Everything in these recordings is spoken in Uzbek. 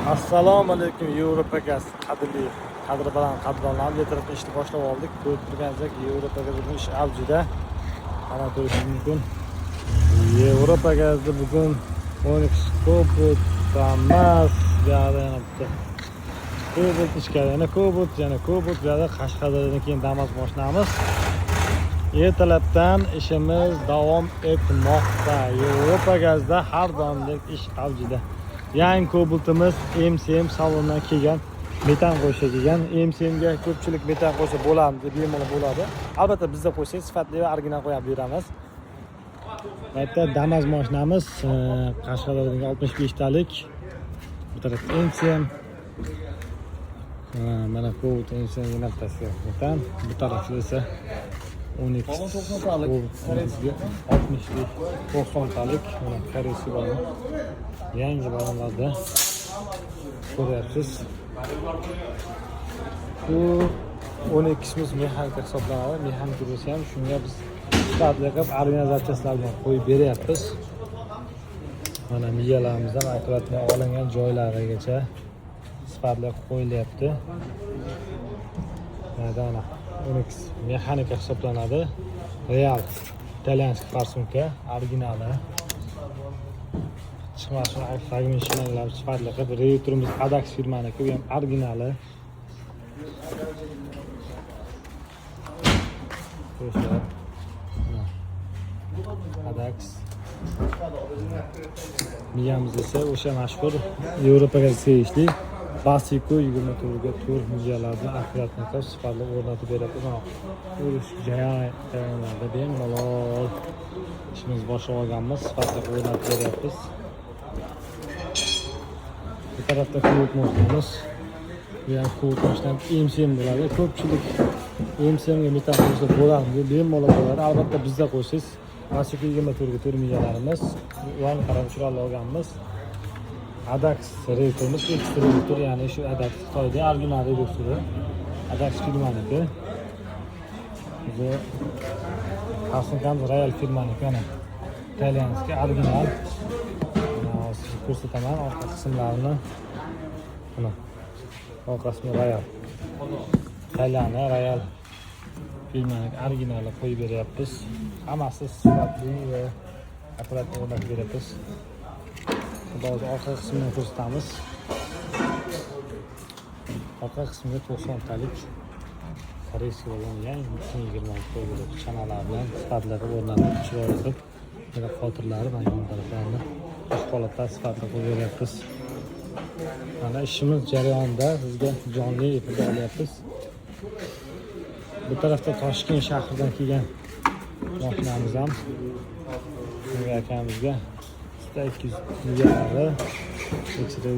Assalomu alaykum Yevropa gaz qadrli qadrdonlar bu tarafda ishni boshlab oldik. Ko'rib turganingizdek Yevropa gaz bugun ish avjida. Mana ko'rishingiz mumkin. Yevropa gazda bugun Onyx Cobalt Damas yaranibdi. Cobalt ichkari yana Cobalt bu yerda Qashqadaryodan keyin Damas mashinamiz. Ertalabdan ishimiz davom etmoqda. Yevropa gazda har doimdek ish avjida. Yangi Cobaltimiz MCM salondan kelgan, metan qo'shib kelgan. MCMga ko'pchilik metan qo'shib bo'ladi deb bemalol bo'ladi. Albatta bizda qo'ysak sifatli va original qo'yib beramiz. Bitta Damas mashinamiz Qashqadaryodan 65 talik. Bu taraf MCM. Mana Cobalt MCM yana bittasi metan. Bu tarafda esa Onyx 90 talik. Mana karesi bor. Yangi balonlarda ko'ryapsiz. Bu 12'imiz mexanik hisoblanadi. Mexanik bo'lsa ham shunga biz sifatli qilib organizatsiyalar bilan qo'yib beryapmiz. Mana miyalarimizdan akkuratni olingan joylarigacha sifatli qo'yilyapti. Mana 12 mexanik hisoblanadi. Real italyanskiy farsunka originali. Chiqmasin fragment shinalab sifatli qilib reyturimiz Adax firmaniki, bu ham originali. Ko'rishlar. Adax. Miyamiz esa o'sha mashhur Yevropaga tegishli Basico 24 ga 4 miyalardan akkuratni qilib sifatli o'rnatib beradi. Urush jarayonlarida bemalol ishimiz boshlab olganmiz, sifatli o'rnatib beryapmiz. Bu tarafda Cobalt mashinamiz. Bu ham Cobalt mashinam MCM bo'ladi. Ko'pchilik MCMga metan qo'shib bo'ladi deb bemalol bo'ladi. Albatta bizda qo'ysiz Basico 24 ga 4 miyalarimiz, ularni qarab chiroyli olganmiz. Adax reyturimiz ekstra reytur, ya'ni shu Adax Xitoyda original reyturi. Adax firmaniki. Bu Farsunkamiz Real firmaniki, ana italyanskiy original. Ko'rsataman orqa qismlarini. Mana orqasini Real. Italiyani Real firmaniki originali qo'yib beryapmiz. Hammasi sifatli va akkurat o'rnatib beryapmiz. Hozir orqa qismini ko'rsatamiz. Orqa qismiga 90 talik koreyskiy bo'lgan yangi 2026 qo'yilgan chanalar bilan sifatli qilib o'rnatib chiroyli qilib yana xotirlari va yon taraflarini o'z holatda sifatli qo'yib beryapmiz. Mana ishimiz jarayonida sizga jonli efirda olyapmiz. Bu tarafda Toshkent shahridan kelgan mashinamiz ham bunga akamizga 200 millionlari ekstra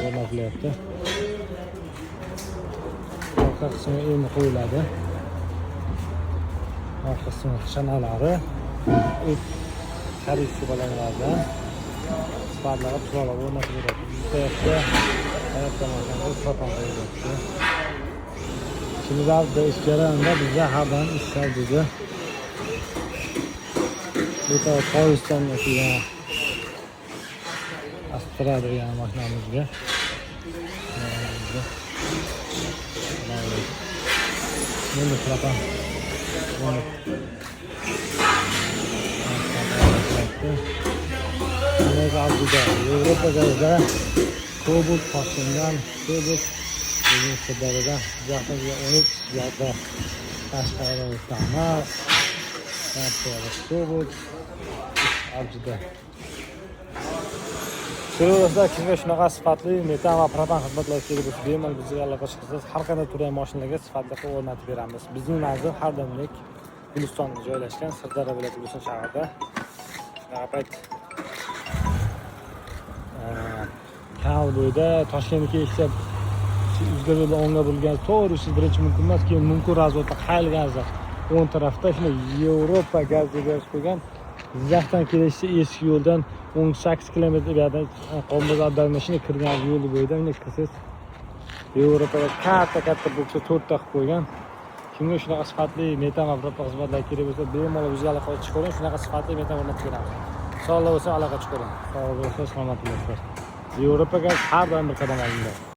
o'rnatilyapti. Orqa qismi endi qo'yiladi. Orqa qismi chanalari koreyskiy balonlardan sifatlari chiroyli o'rnatib beradi. Bu tarafda hayotda mashinamiz propan qo'yilyapti. Ishimizda ish jarayonida bizda har doim ish avjida. Bu taraf Tojikistonga kelgan Astra degan mashinamizga. Endi propan. Yevropa gazda Cobalt farsundan Cobalt bizning Sirdaryoda jahonga 13 yoqda Qashqadaryo Damas Cobalt avjida. So'rovlarda kimga shunaqa sifatli metan va propan xizmatlar kerak bo'lsa, bemalol bizga aloqa qilsangiz, har qanday turli mashinalarga sifatli qilib o'rnatib beramiz. Bizning manzil har doimlik Gulistonda joylashgan, Sirdaryo viloyati Guliston shahrida. Shunaqa payt kanal bo'yida Toshkentga kelishsa yuzga yo'lda o'ngga bo'lgan to'g'ri siz birinchi mumkin emas, keyin mumkin razvodda qayilganza o'ng tarafda shuna Yevropa gaz deb yozib qo'ygan. Jizzaxdan kelishsa eski yo'ldan 18 kilometr berdan Qo'mbozor mashina kirgan yo'l bo'yida uni kirsiz Yevropaga katta bo'lsa 4 ta qilib qo'ygan. Kimga shunaqa sifatli metan va propan xizmatlar kerak bo'lsa, bemalol bizga aloqa chiqaring. Shunaqa sifatli metan o'rnatib beramiz. Sog'lik bo'lsa aloqa chiqaring. Sog' bo'lsa salomat bo'linglar. Yevropaga har doim bir qadam oldinda.